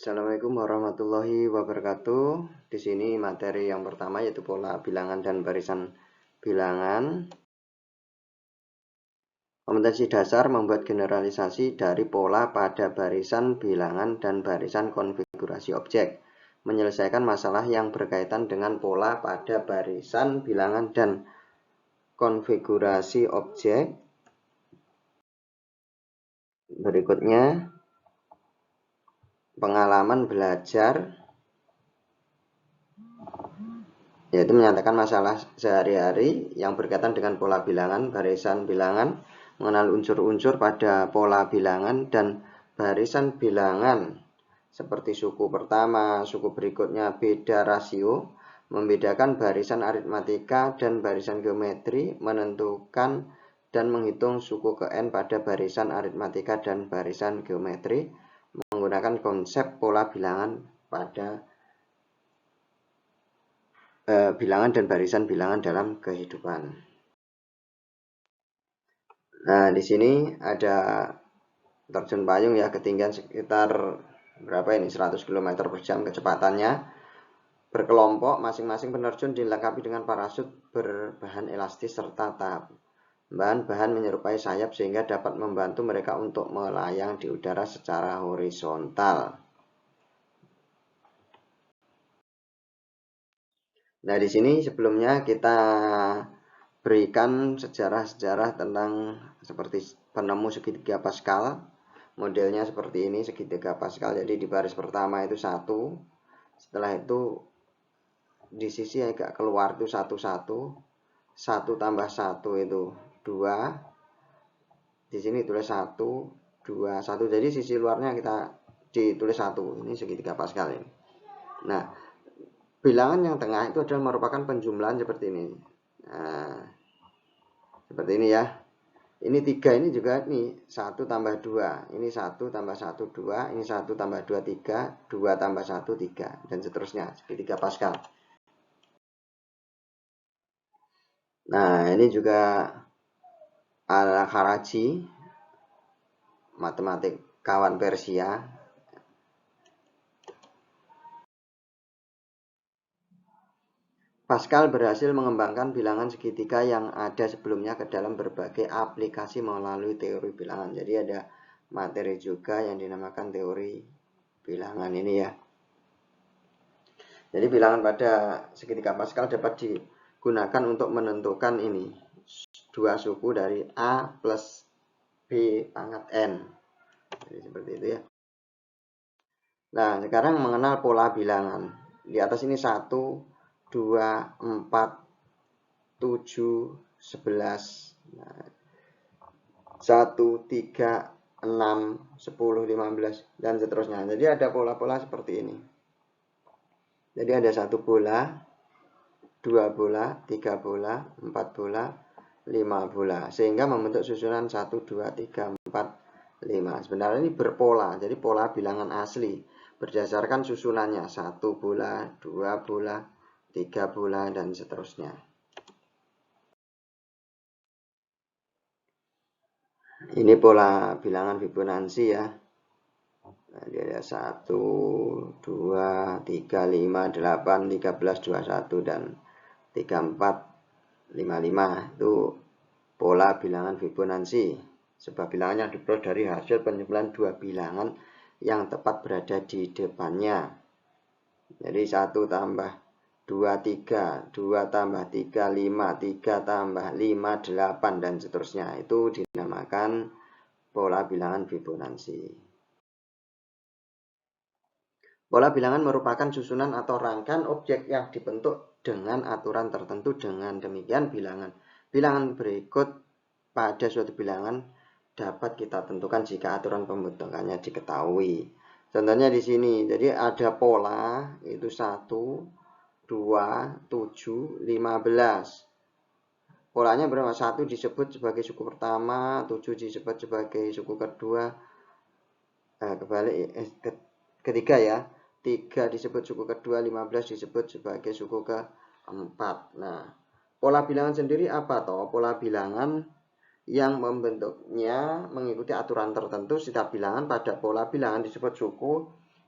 Assalamualaikum warahmatullahi wabarakatuh. Di sini materi yang pertama yaitu pola bilangan dan barisan bilangan. Kompetensi dasar membuat generalisasi dari pola pada barisan bilangan dan barisan konfigurasi objek. Menyelesaikan masalah yang berkaitan dengan pola pada barisan bilangan dan konfigurasi objek. Berikutnya, pengalaman belajar, yaitu menyatakan masalah sehari-hari yang berkaitan dengan pola bilangan, barisan bilangan, mengenal unsur-unsur pada pola bilangan dan barisan bilangan, seperti suku pertama, suku berikutnya, beda rasio, membedakan barisan aritmatika dan barisan geometri, menentukan dan menghitung suku ke n pada barisan aritmatika dan barisan geometri, menggunakan konsep pola bilangan pada bilangan dan barisan bilangan dalam kehidupan. Nah, di sini ada terjun payung ya, ketinggian sekitar berapa ini, 100 km per jam kecepatannya. Berkelompok, masing-masing penerjun dilengkapi dengan parasut berbahan elastis serta bahan menyerupai sayap sehingga dapat membantu mereka untuk melayang di udara secara horizontal. Nah, di sini sebelumnya kita berikan sejarah-sejarah tentang seperti penemu segitiga Pascal. Modelnya seperti ini, segitiga Pascal. Jadi di baris pertama itu 1. Setelah itu di sisi agak keluar itu 1, 1 tambah 1 itu 2. Di sini tulis 1, 2, 1. Jadi sisi luarnya kita ditulis 1. Ini segitiga Pascal ini. Nah, bilangan yang tengah itu adalah merupakan penjumlahan seperti ini. Nah, seperti ini ya. Ini 3 ini juga nih 1 tambah 2. Ini 1 tambah 1 2. Ini 1 tambah 2 3. 2 tambah 1 3. Dan seterusnya. Segitiga Pascal. Nah, ini juga Al-Kharaji, matematik kawan Persia. Pascal berhasil mengembangkan bilangan segitiga yang ada sebelumnya ke dalam berbagai aplikasi melalui teori bilangan. Jadi ada materi juga yang dinamakan teori bilangan ini ya. Jadi bilangan pada segitiga Pascal dapat digunakan untuk menentukan ini, dua suku dari A plus B pangkat N. Jadi seperti itu ya. Nah, sekarang mengenal pola bilangan. Di atas ini 1, 2, 4, 7, 11, 1, 3, 6, 10, 15, dan seterusnya. Jadi ada pola-pola seperti ini. Jadi ada 1 bola, 2 bola, 3 bola, 4 bola, 5 bola. Sehingga membentuk susunan 1, 2, 3, 4, 5. Sebenarnya ini berpola, jadi pola bilangan asli. Berdasarkan susunannya, 1 bola, 2 bola, 3 bola, dan seterusnya. Ini pola bilangan Fibonacci ya. Nah, dia ada 1, 2, 3, 5, 8, 13, 21, dan 34, 55. Itu pola bilangan Fibonacci. Sebuah bilangan yang diperoleh dari hasil penjumlahan dua bilangan yang tepat berada di depannya. Jadi 1 tambah 2, 3, 2 tambah 3, 5, 3 tambah 5, 8, dan seterusnya. Itu dinamakan pola bilangan Fibonacci. Pola bilangan merupakan susunan atau rangkaian objek yang dibentuk dengan aturan tertentu. Dengan demikian bilangan berikut pada suatu bilangan dapat kita tentukan jika aturan pembentukannya diketahui. Contohnya di sini, jadi ada pola itu 1, 2, 7, 15. Polanya berapa? 1 disebut sebagai suku pertama, 7 disebut sebagai suku kedua, ketiga ya. 3 disebut suku kedua, 15 disebut sebagai suku keempat. Nah, pola bilangan sendiri apa toh? Pola bilangan yang membentuknya mengikuti aturan tertentu. Setiap bilangan pada pola bilangan disebut suku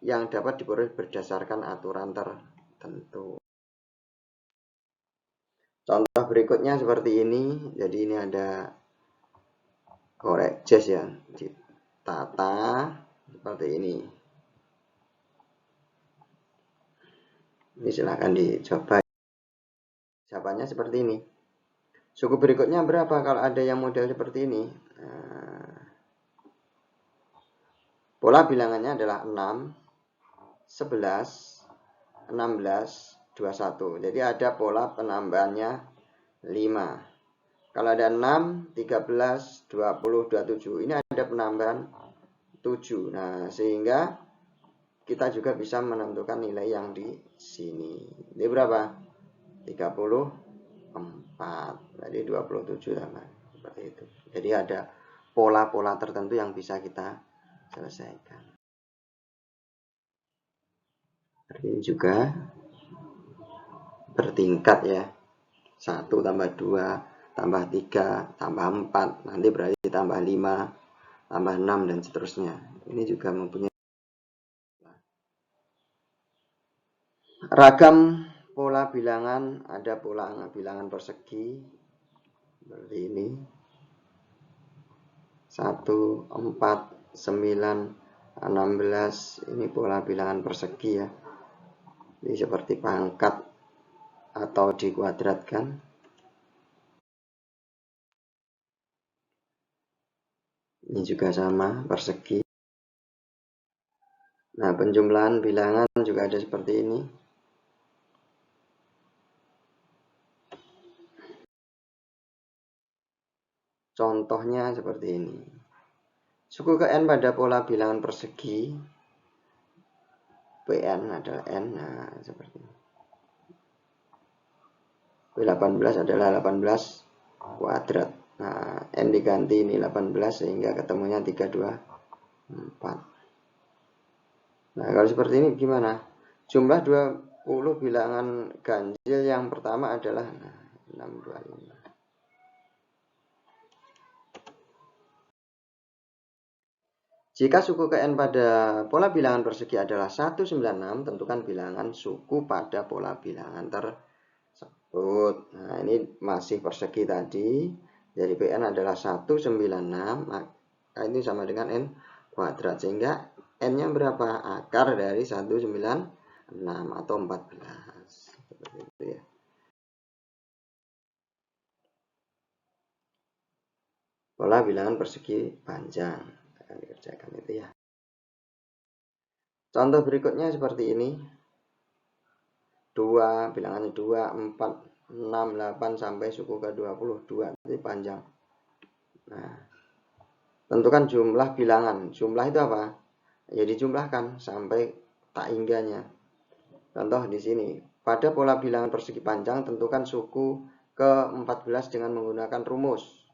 yang dapat diperoleh berdasarkan aturan tertentu. Contoh berikutnya seperti ini. Jadi ini ada korek jas ya, ditata seperti ini. Ini silahkan dicoba. Jawabannya seperti ini. Suku berikutnya berapa kalau ada yang model seperti ini? Nah, pola bilangannya adalah 6, 11, 16, 21. Jadi ada pola penambahannya 5. Kalau ada 6, 13, 20, 27. Ini ada penambahan 7. Nah, sehingga kita juga bisa menentukan nilai yang di sini. Ini berapa? 34. Jadi 27 teman. Seperti itu. Jadi ada pola-pola tertentu yang bisa kita selesaikan. Ini juga bertingkat ya. 1 tambah 2 tambah 3 tambah 4. Nanti berarti tambah 5 tambah 6 dan seterusnya. Ini juga mempunyai ragam pola bilangan. Ada pola bilangan persegi seperti ini. 1, 4, 9, 16. Ini pola bilangan persegi ya. Ini seperti pangkat atau dikuadratkan. Ini juga sama, persegi. Nah, penjumlahan bilangan juga ada seperti ini. Contohnya seperti ini. Suku ke N pada pola bilangan persegi. Pn adalah N. Nah, seperti ini. P18 adalah 18 kuadrat. Nah, N diganti ini 18 sehingga ketemunya 324. Nah, kalau seperti ini gimana? Jumlah 20 bilangan ganjil yang pertama adalah 625. Jika suku ke N pada pola bilangan persegi adalah 196, tentukan bilangan suku pada pola bilangan tersebut. Nah, ini masih persegi tadi. Jadi Pn adalah 196, maka ini sama dengan N kuadrat. Sehingga N-nya berapa? Akar dari 196 atau 14. Seperti itu ya. Pola bilangan persegi panjang. Akan dikerjakan itu ya. Contoh berikutnya seperti ini. 2, bilangannya 2, 4, 6, 8 sampai suku ke 22. Ini panjang. Nah, tentukan jumlah bilangan. Jumlah itu apa? Ya dijumlahkan sampai tak hingganya. Contoh di sini. Pada pola bilangan persegi panjang, tentukan suku ke 14 dengan menggunakan rumus.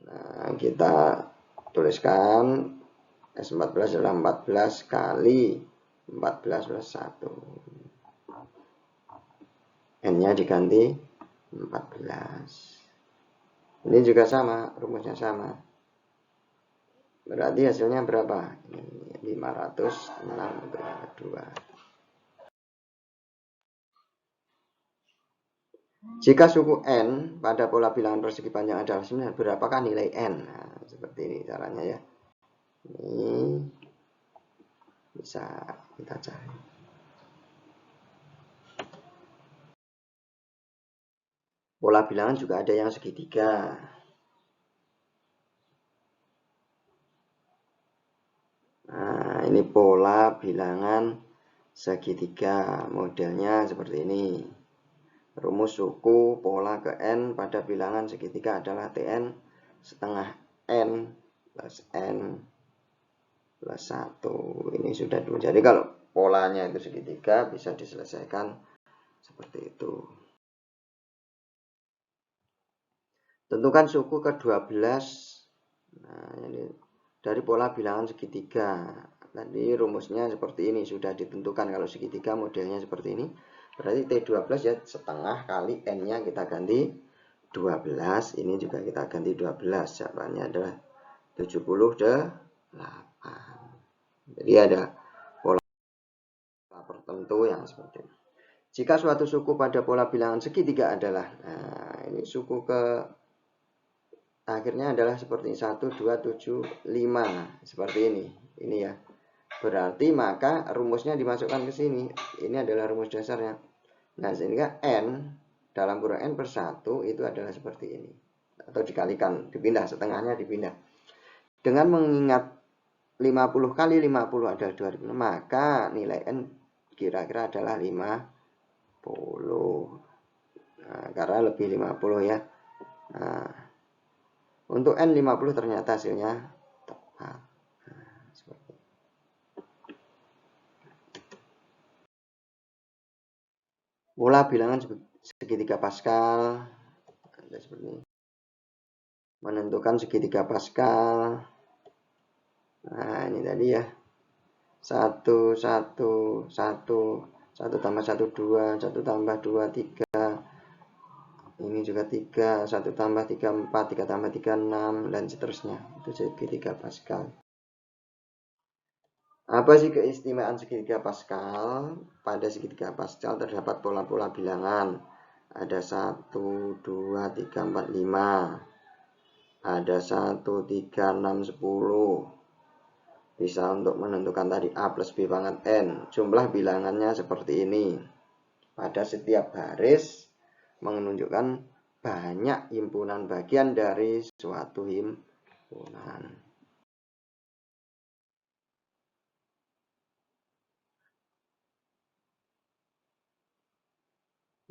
Nah, kita tuliskan S14 adalah 14 kali 14 plus 1. N-nya diganti 14. Ini juga sama, rumusnya sama. Berarti hasilnya berapa? 506 untuk yang kedua. Jika suku N pada pola bilangan persegi panjang adalah 9, berapakah nilai N? Nah, seperti ini caranya ya. Ini bisa kita cari. Pola bilangan juga ada yang segitiga. Nah, ini pola bilangan segitiga. Modelnya seperti ini. Rumus suku pola ke N pada bilangan segitiga adalah Tn setengah N plus N plus 1. Ini sudah dulu. Jadi kalau polanya itu segitiga bisa diselesaikan seperti itu. Tentukan suku ke-12. Nah, ini dari pola bilangan segitiga. Tadi rumusnya seperti ini, sudah ditentukan kalau segitiga modelnya seperti ini. Berarti T12 ya setengah kali N-nya kita ganti 12. Ini juga kita ganti 12. Jawabannya adalah 78. Jadi ada tertentu yang seperti ini. Jika suatu suku pada pola bilangan segitiga adalah, nah ini suku ke akhirnya adalah seperti 1, 2, 7, 5 seperti ini ya. Berarti maka rumusnya dimasukkan ke sini. Ini adalah rumus dasarnya. Nah, sehingga N dalam kurung N per 1 itu adalah seperti ini. Atau dikalikan, dipindah, setengahnya dipindah. Dengan mengingat 50 kali 50 adalah 2000, maka nilai N kira-kira adalah 50. Nah, karena lebih 50 ya. Nah, untuk N 50 ternyata hasilnya tepat. Nah, seperti itu. Pola bilangan segitiga Pascal. Ada seperti ini. Menentukan segitiga Pascal. Nah, ini tadi ya. 1, 1, 1, 1 tambah 1, 2, 1 tambah 2, 3. Ini juga 3, 1 tambah 3, 4, 3 tambah 3, 6, dan seterusnya. Itu segitiga Pascal. Apa sih keistimewaan segitiga Pascal? Pada segitiga Pascal terdapat pola-pola bilangan. Ada 1, 2, 3, 4, 5. Ada 1, 3, 6, 10. Bisa untuk menentukan tadi A plus B pangkat N. Jumlah bilangannya seperti ini. Pada setiap baris menunjukkan banyak himpunan bagian dari suatu himpunan.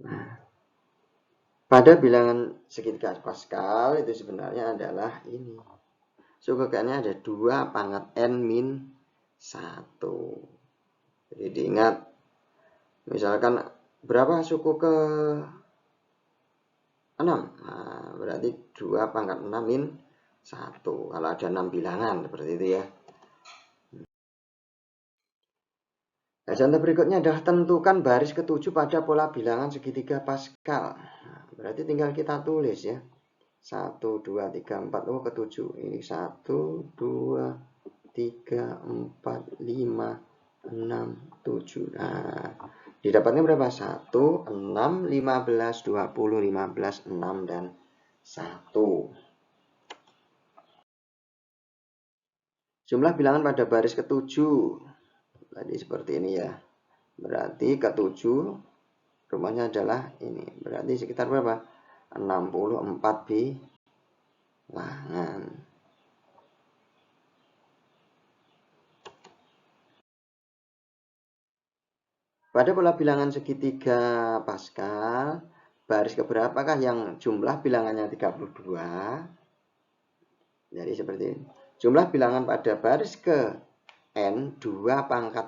Nah, pada bilangan segitiga Pascal itu sebenarnya adalah ini. Suku ke-nya ada 2 pangkat N min 1. Jadi diingat, misalkan berapa suku ke 6? Nah, berarti 2 pangkat 6 min 1. Kalau ada 6 bilangan seperti itu ya. Nah, contoh berikutnya adalah tentukan baris ke-7 pada pola bilangan segitiga Pascal. Nah, berarti tinggal kita tulis ya. 1, 2, 3, 4, oh ke-7. Ini 1, 2, 3, 4, 5, 6, 7. Nah, didapatnya berapa? 1, 6, 15, 20, 15, 6, dan 1. Jumlah bilangan pada baris ke-7. Tadi seperti ini ya. Berarti ke-7 rumahnya adalah ini. Berarti sekitar berapa? 64 bilangan. Pada pola bilangan segitiga Pascal, baris keberapakah yang jumlah bilangannya 32? Jadi seperti ini. Jumlah bilangan pada baris ke N 2 pangkat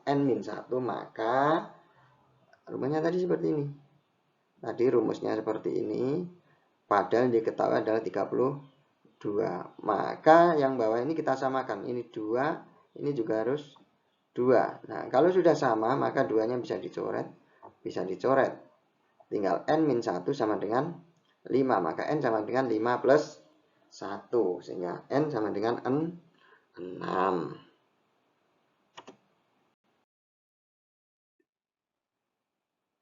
N-1, maka rumusnya tadi seperti ini. Tadi rumusnya seperti ini, padahal diketahui adalah 32. Maka yang bawah ini kita samakan. Ini 2, ini juga harus 2. Nah, kalau sudah sama, maka 2-nya bisa dicoret. Tinggal N-1 sama dengan 5. Maka N sama dengan 5 plus 1. Sehingga N sama dengan 6.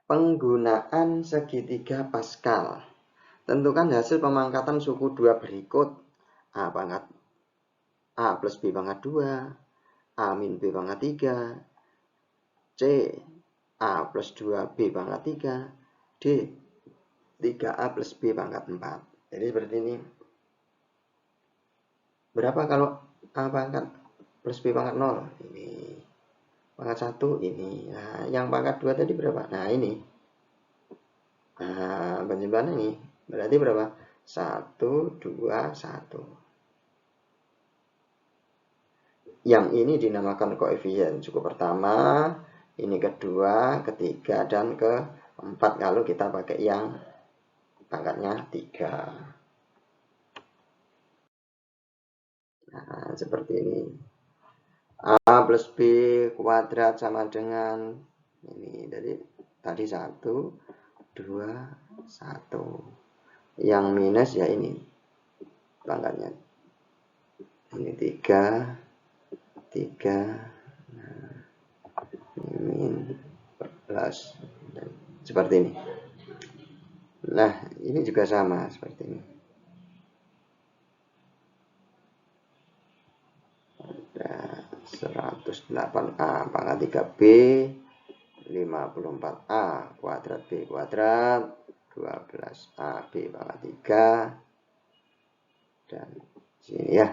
Penggunaan segitiga Pascal. Tentukan hasil pemangkatan suku 2 berikut. A pangkat A plus B pangkat 2. A min B pangkat 3. C A plus 2B pangkat 3. D 3A plus B pangkat 4. Jadi seperti ini. Berapa kalau A pangkat plus B pangkat 0? Ini. Pangkat 1 ini. Nah, yang pangkat 2 tadi berapa? Nah, ini. Nah, penjumlahan ini. Berarti berapa? 1, 2, 1. Yang ini dinamakan koefisien suku pertama, ini kedua, ketiga, dan keempat kalau kita pakai yang pangkatnya 3. Nah, seperti ini. A plus B kuadrat sama dengan ini. Jadi tadi 1, 2, 1. Yang minus ya ini pangkatnya. Ini 3, 3. Nah, min 14 dan seperti ini. Nah, ini juga sama seperti ini. Ada 108A pangkat 3B 54A kuadrat B kuadrat 12AB pangkat 3 dan sini ya.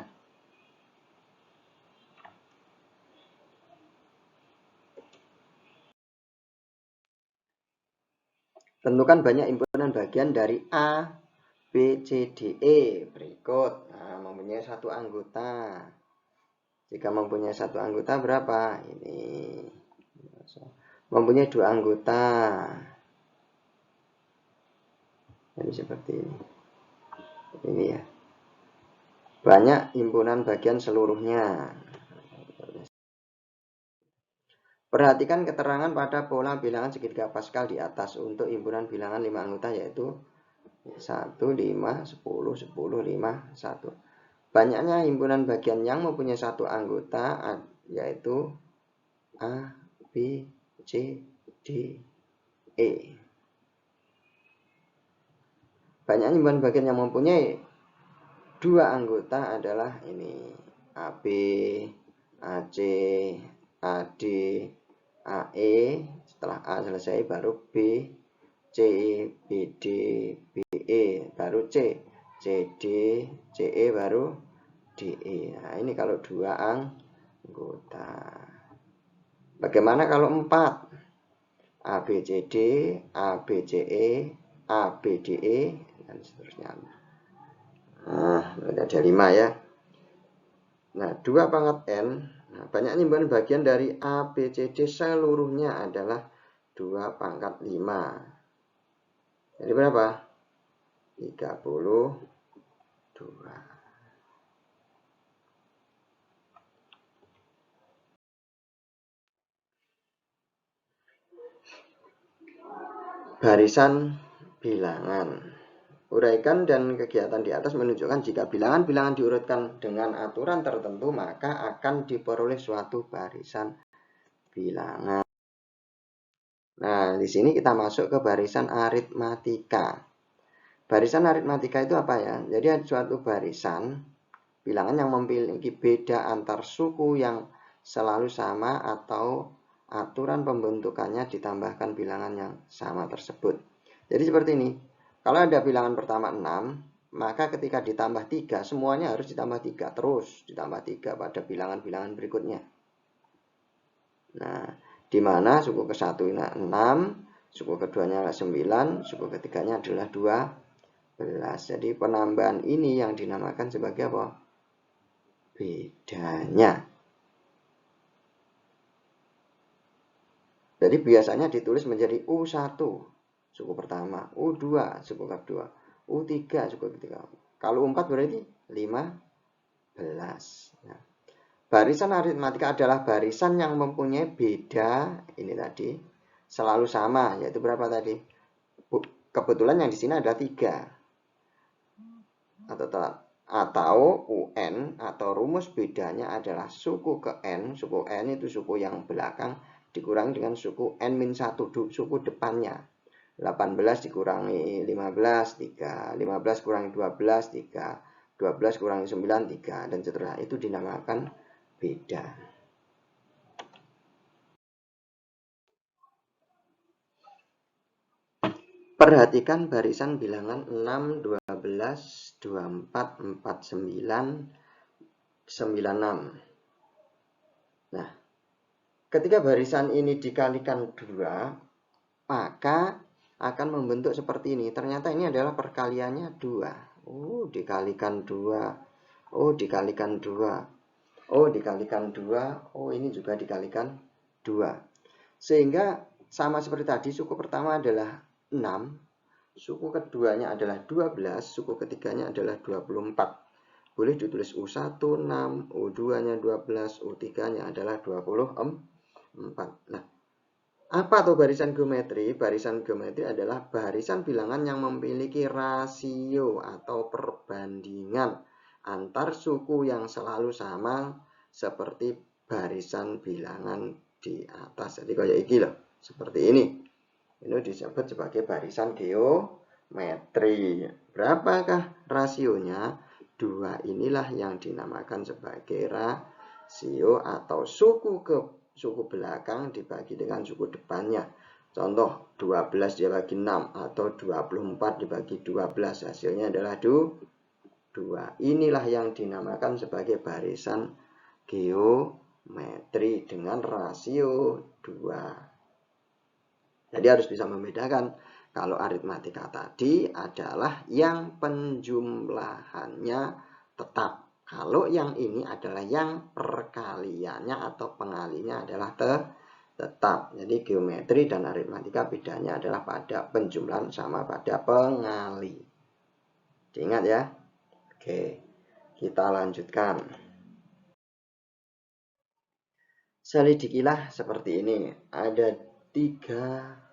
Tentukan banyak himpunan bagian dari A, B, C, D, E berikut. Nah, mempunyai satu anggota. Jika mempunyai satu anggota berapa? Ini. Mempunyai dua anggota. Jadi seperti ini. Ini ya. Banyak himpunan bagian seluruhnya. Perhatikan keterangan pada pola bilangan segitiga Pascal di atas untuk himpunan bilangan 5 anggota yaitu 1, 5, 10, 10, 5, 1. Banyaknya himpunan bagian yang mempunyai satu anggota yaitu A, B, C, D, E. Banyak himpunan bagian yang mempunyai dua anggota adalah ini AB, AC, AD, AE. Setelah A selesai baru B, C, BD, BE, baru C, CD, CE, baru DE. Nah, ini kalau dua anggota. Bagaimana kalau 4? ABCD, ABCE, ABDE, dan seterusnya. Nah, ada 5 ya. Nah, 2 pangkat N. Nah, banyak himpunan bagian dari ABCD seluruhnya adalah 2 pangkat 5. Jadi berapa? 32. Barisan bilangan. Uraikan dan kegiatan di atas menunjukkan jika bilangan-bilangan diurutkan dengan aturan tertentu maka akan diperoleh suatu barisan bilangan. Nah, di sini kita masuk ke barisan aritmatika. Barisan aritmatika itu apa ya? Jadi ada suatu barisan bilangan yang memiliki beda antar suku yang selalu sama atau aturan pembentukannya ditambahkan bilangan yang sama tersebut. Jadi seperti ini. Kalau ada bilangan pertama 6, maka ketika ditambah 3, semuanya harus ditambah 3. Terus ditambah 3 pada bilangan-bilangan berikutnya. Nah, di mana suku ke-1 6, suku keduanya 9, suku ketiganya adalah 12. Jadi penambahan ini yang dinamakan sebagai apa? Bedanya. Jadi biasanya ditulis menjadi U1 suku pertama, U2 suku kedua, U3 suku ketiga. Kalau U4 berarti 15. Nah, barisan aritmatika adalah barisan yang mempunyai beda ini tadi selalu sama, yaitu berapa tadi? Kebetulan yang di sini ada 3. Atau UN atau rumus bedanya adalah suku ke N. Suku N itu suku yang belakang dikurangi dengan suku N-1, suku depannya. 18 dikurangi 15, 3. 15 kurangi 12, 3. 12 kurangi 9, 3. Dan seterusnya. Itu dinamakan beda. Perhatikan barisan bilangan 6, 12, 24, 49, 96. Nah, ketika barisan ini dikalikan 2, maka akan membentuk seperti ini. Ternyata ini adalah perkaliannya 2. Dikalikan 2. Dikalikan 2. Dikalikan 2. Ini juga dikalikan 2. Sehingga sama seperti tadi, suku pertama adalah 6. Suku keduanya adalah 12. Suku ketiganya adalah 24. Boleh ditulis U1 6, U2-nya 12, U3-nya adalah 24. Nah, apa tuh barisan geometri? Barisan geometri adalah barisan bilangan yang memiliki rasio atau perbandingan antar suku yang selalu sama seperti barisan bilangan di atas. Jadi kayak ini loh, seperti ini. Ini disebut sebagai barisan geometri. Berapakah rasionya? 2 inilah yang dinamakan sebagai rasio atau suku belakang dibagi dengan suku depannya. Contoh 12 dibagi 6 atau 24 dibagi 12, hasilnya adalah 2. Inilah yang dinamakan sebagai barisan geometri dengan rasio 2. Jadi harus bisa membedakan. Kalau aritmatika tadi adalah yang penjumlahannya tetap. Kalau yang ini adalah yang perkaliannya atau pengalinya adalah tetap. Jadi geometri dan aritmatika bedanya adalah pada penjumlahan sama pada pengali. Diingat ya. Oke, kita lanjutkan. Selidikilah seperti ini. Ada 3,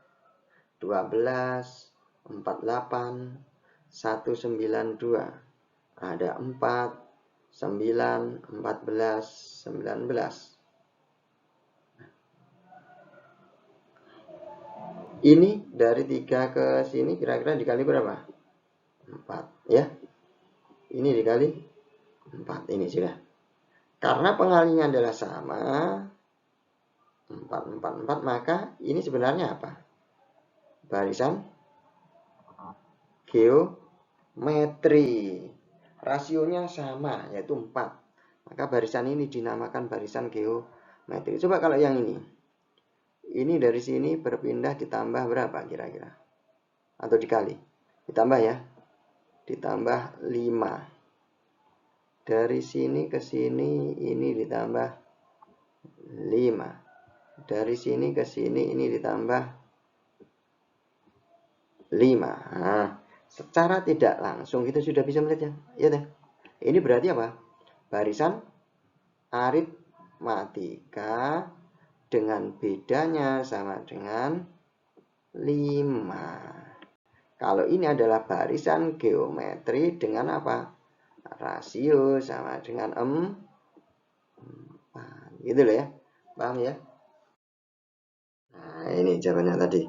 12, 48, 192. Ada 4, 9, 14, 19. Ini dari 3 ke sini kira-kira dikali berapa? 4 ya. Ini dikali 4, ini sudah. Karena pengalinya adalah sama, 4, 4, 4, maka ini sebenarnya apa? Barisan geometri. Rasionya sama, yaitu 4. Maka barisan ini dinamakan barisan geometri. Coba kalau yang ini. Ini dari sini berpindah ditambah berapa kira-kira? Atau dikali? Ditambah ya. Ditambah 5. Dari sini ke sini ini ditambah 5. Dari sini ke sini ini ditambah 5. Nah, secara tidak langsung kita sudah bisa melihatnya. Ya deh. Ini berarti apa? Barisan aritmatika dengan bedanya sama dengan 5. Kalau ini adalah barisan geometri dengan apa? Rasio sama dengan 4. Gitu loh ya. Paham ya? Nah, ini jawabannya tadi.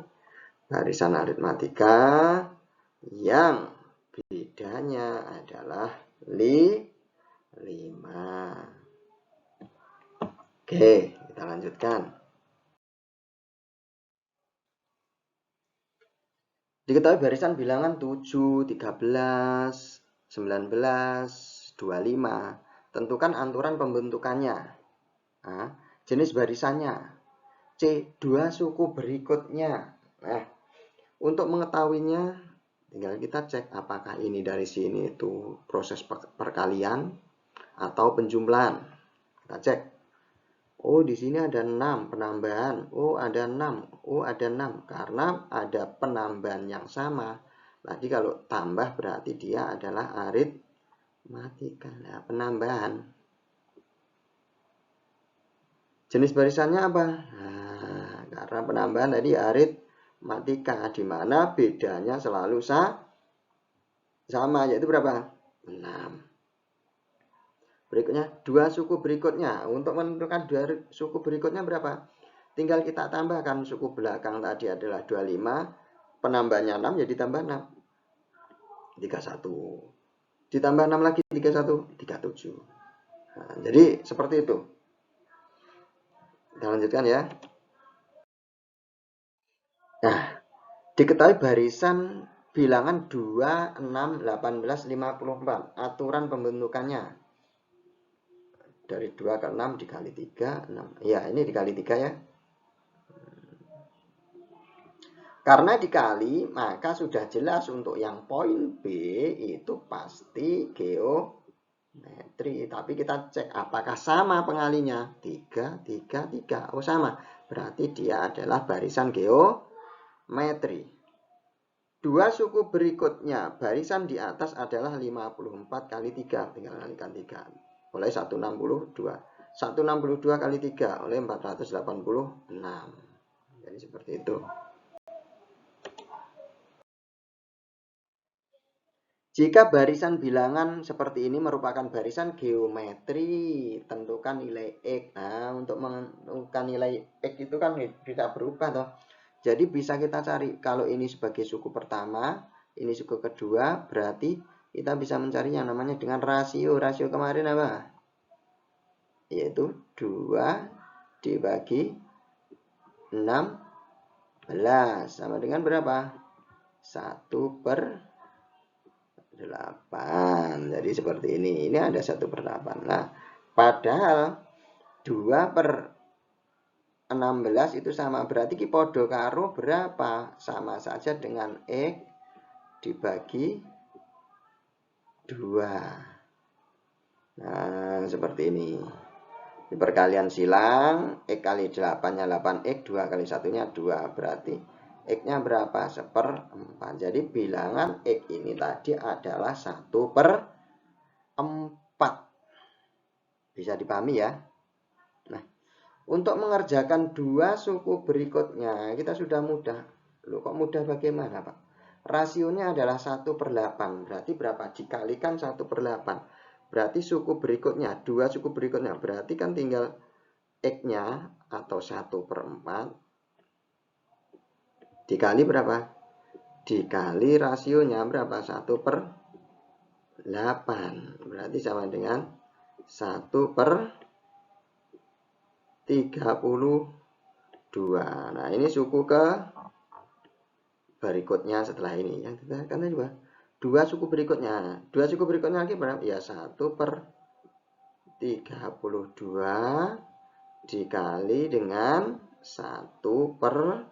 Barisan aritmatika yang bedanya adalah 5. Oke, kita lanjutkan. Diketahui barisan bilangan 7, 13, 19, 25. Tentukan aturan pembentukannya. Nah, jenis barisannya. C. 2 suku berikutnya. Nah, untuk mengetahuinya, tinggal kita cek apakah ini dari sini itu proses perkalian atau penjumlahan. Kita cek. Oh, di sini ada 6 penambahan. Oh, ada 6. Oh, ada 6. Karena ada penambahan yang sama. Tadi kalau tambah berarti dia adalah aritmatika. Nah, penambahan. Jenis barisannya apa? Nah, karena penambahan tadi aritmatika, di mana bedanya selalu sama, yaitu berapa? 6. Berikutnya, 2 suku berikutnya. Untuk menentukan 2 suku berikutnya berapa? Tinggal kita tambahkan suku belakang tadi adalah 25. Penambahnya 6, jadi tambah 6. 31. Ditambah 6 lagi, 31. 37. Nah, jadi seperti itu. Kita lanjutkan ya. Nah, diketahui barisan bilangan 2, 6, 18, 54. Aturan pembentukannya. Dari 2 ke 6 dikali 3, 6. Ya, ini dikali 3 ya. Karena dikali, maka sudah jelas untuk yang poin B itu pasti geometri. Tapi kita cek apakah sama pengalinya. 3, 3, 3. Oh, sama. Berarti dia adalah barisan geometri. 2 suku berikutnya, barisan di atas adalah 54 kali 3. Tinggal kalikan 3. Oleh 162. 162 kali 3 oleh 486. Jadi seperti itu. Jika barisan bilangan seperti ini merupakan barisan geometri, tentukan nilai X. Nah, untuk menentukan nilai X itu kan bisa berubah toh. Jadi bisa kita cari, kalau ini sebagai suku pertama, ini suku kedua, berarti kita bisa mencari yang namanya dengan rasio. Rasio kemarin apa? Yaitu 2 dibagi 16 sama dengan berapa? 1/8. Jadi seperti ini. Ini ada 1/8. Nah, padahal 2/16 itu sama. Berarti ki podo karo berapa? Sama saja dengan X dibagi 2. Nah, seperti ini. Di perkalian silang, X kali 8-nya 8X, 2 kali 1-nya 2. Berarti X-nya berapa? 1/4. Jadi bilangan X ini tadi adalah 1/4. Bisa dipahami ya? Nah, untuk mengerjakan dua suku berikutnya, kita sudah mudah. Loh, kok mudah bagaimana, Pak? Rasionya adalah 1/8. Berarti berapa? Dikalikan 1/8. Berarti suku berikutnya, dua suku berikutnya. Berarti kan tinggal X-nya atau 1/4 dikali berapa? Dikali rasionya berapa? 1/8. Berarti sama dengan 1/32. Nah, ini suku ke berikutnya setelah ini. Yang kita kan juga dua suku berikutnya. Dua suku berikutnya lagi berapa? Ya 1/32 dikali dengan 1/8.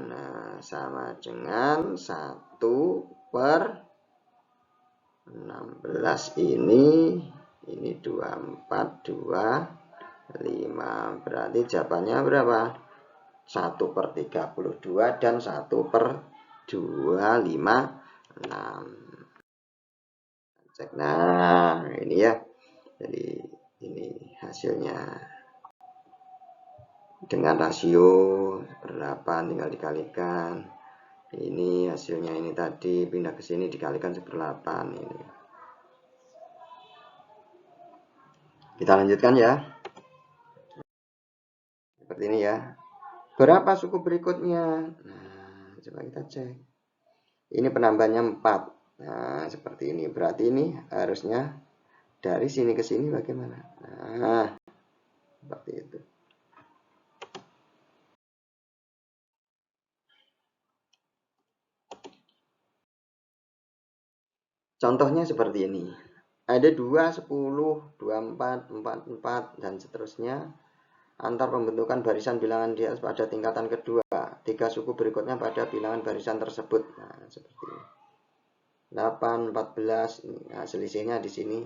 Nah, sama dengan 1/16 ini 24, 25. Berarti jawabannya berapa? 1/32 dan 1/256. Cek. Nah, ini ya. Jadi ini hasilnya. Dengan rasio 1/8 tinggal dikalikan. Ini hasilnya ini tadi pindah ke sini dikalikan 1/8 ini. Kita lanjutkan ya. Seperti ini ya. Berapa suku berikutnya? Nah, coba kita cek. Ini penambahannya 4. Nah, seperti ini. Berarti ini harusnya dari sini ke sini bagaimana? Nah, seperti itu. Contohnya seperti ini. Ada 2, 10, 24, 44, dan seterusnya. Antar pembentukan barisan bilangan di atas pada tingkatan kedua. 3 suku berikutnya pada bilangan barisan tersebut. Nah, seperti ini. 8, 14. Nah, selisihnya di sini.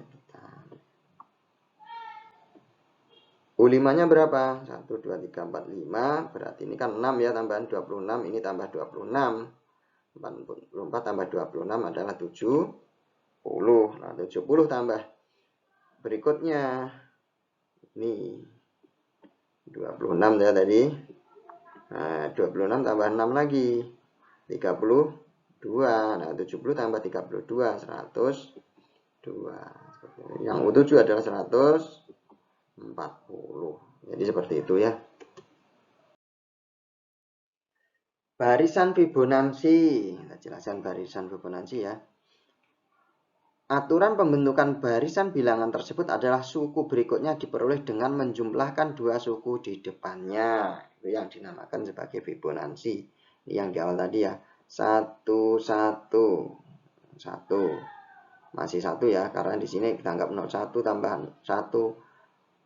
U5-nya berapa? 1, 2, 3, 4, 5. Berarti ini kan 6 ya, tambahan 26. Ini tambah 26. 44 tambah 26 adalah 70. Nah, 70 tambah berikutnya. Ini 26 ya tadi. Nah, 26 tambah 6 lagi. 32. Nah, 70 tambah 32. 102. Yang U7 adalah 140. Jadi seperti itu ya. Barisan Fibonacci. Kita jelaskan barisan Fibonacci ya. Aturan pembentukan barisan bilangan tersebut adalah suku berikutnya diperoleh dengan menjumlahkan dua suku di depannya. Itu yang dinamakan sebagai Fibonacci. Ini yang di awal tadi ya. 1, 1, 1. Masih 1 ya, karena di sini kita anggap 01 tambah 1,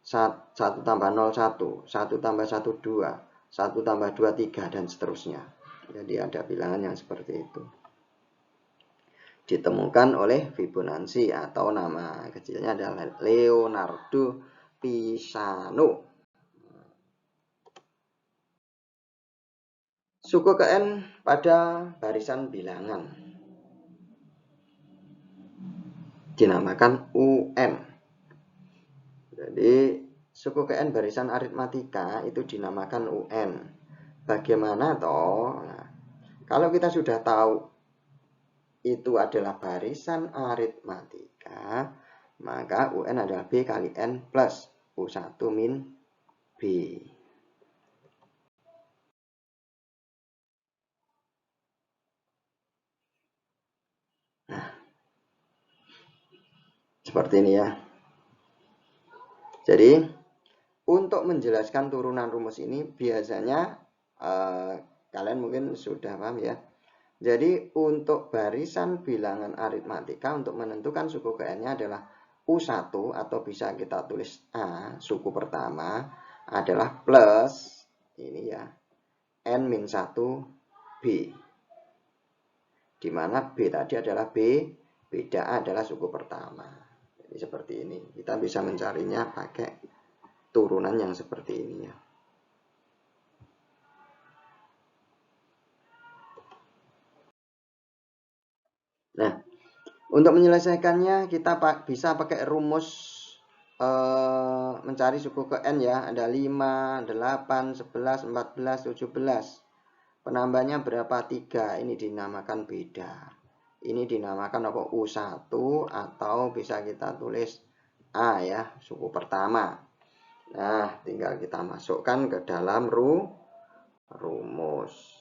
1 tambah 01, 1 tambah 1, 2, 1 tambah 2, 3, dan seterusnya. Jadi ada bilangan yang seperti itu. Ditemukan oleh Fibonacci atau nama kecilnya adalah Leonardo Pisano. Suku ke N pada barisan bilangan dinamakan UN. Jadi suku ke N barisan aritmatika itu dinamakan UN. Bagaimana toh? Nah, kalau kita sudah tahu itu adalah barisan aritmatika, maka UN adalah B kali N plus U1 min B. Nah, seperti ini ya. Jadi, untuk menjelaskan turunan rumus ini biasanya kalian mungkin sudah paham ya. Jadi untuk barisan bilangan aritmatika untuk menentukan suku ke N-nya adalah U1 atau bisa kita tulis A, suku pertama adalah plus ini ya, N-1 B. Di mana B tadi adalah B, beda A adalah suku pertama. Jadi seperti ini. Kita bisa mencarinya pakai turunan yang seperti ini ya. Nah, untuk menyelesaikannya kita bisa pakai rumus mencari suku ke N ya. Ada 5, 8, 11, 14, 17. Penambahnya berapa? 3. Ini dinamakan beda. Ini dinamakan apa? U1 atau bisa kita tulis A ya, suku pertama. Nah, tinggal kita masukkan ke dalam rumus.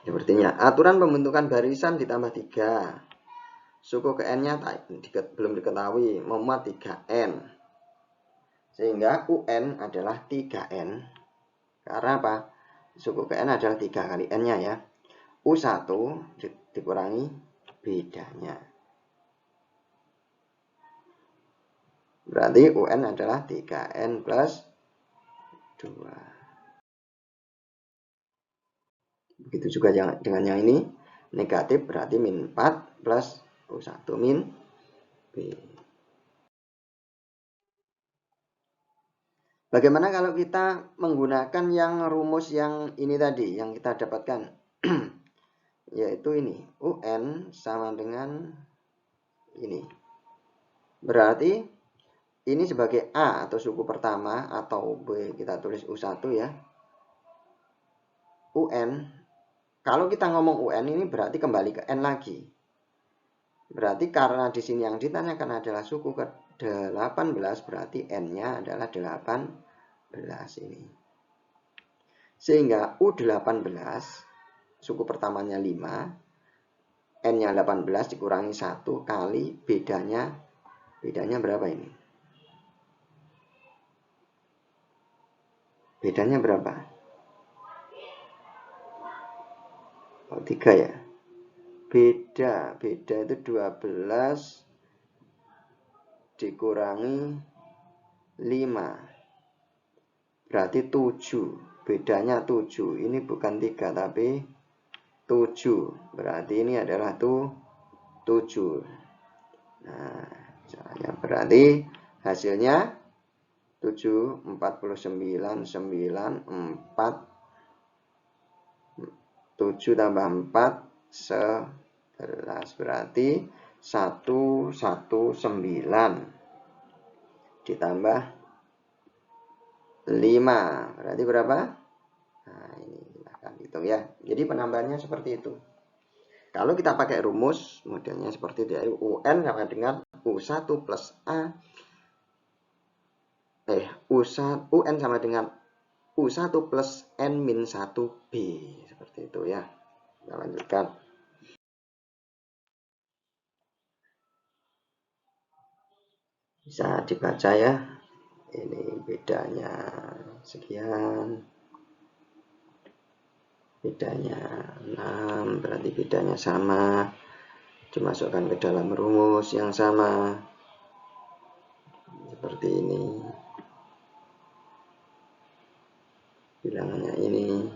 Sepertinya aturan pembentukan barisan ditambah 3. Suku ke N-nya belum diketahui, memuat 3N. Sehingga UN adalah 3N. Karena apa? Suku ke N adalah 3 kali N-nya ya. U1 dikurangi bedanya. Berarti UN adalah 3N plus 2. Begitu juga dengan yang ini. Negatif berarti min 4 plus U1 min B. Bagaimana kalau kita menggunakan yang rumus yang ini tadi, yang kita dapatkan? Yaitu ini, UN sama dengan ini. Berarti ini sebagai A atau suku pertama, atau B kita tulis U1 ya. UN, kalau kita ngomong UN ini berarti kembali ke N lagi. Berarti karena di sini yang ditanyakan adalah suku ke 18, berarti N-nya adalah 18 ini. Sehingga U18, suku pertamanya 5, N-nya 18 dikurangi 1 kali bedanya berapa ini? Bedanya berapa? Oh, 3 ya. Beda itu 12 dikurangi 5. Berarti 7. Bedanya 7. Ini bukan 3 tapi 7. Berarti ini adalah 7. Nah, berarti hasilnya 7, 49, 9, 4, 7 tambah 4, 11. Berarti 119 ditambah 5. Berarti berapa? Nah, ini silahkan hitung ya. Jadi penambahannya seperti itu. Kalau kita pakai rumus, modelnya seperti itu. UN sama dengan U1 plus A. UN sama dengan U1 plus N min 1B. Seperti itu ya. Kita lanjutkan. Bisa dibaca ya. Ini bedanya sekian. Bedanya 6, berarti bedanya sama. Dimasukkan ke dalam rumus yang sama. Seperti ini. Bilangannya ini.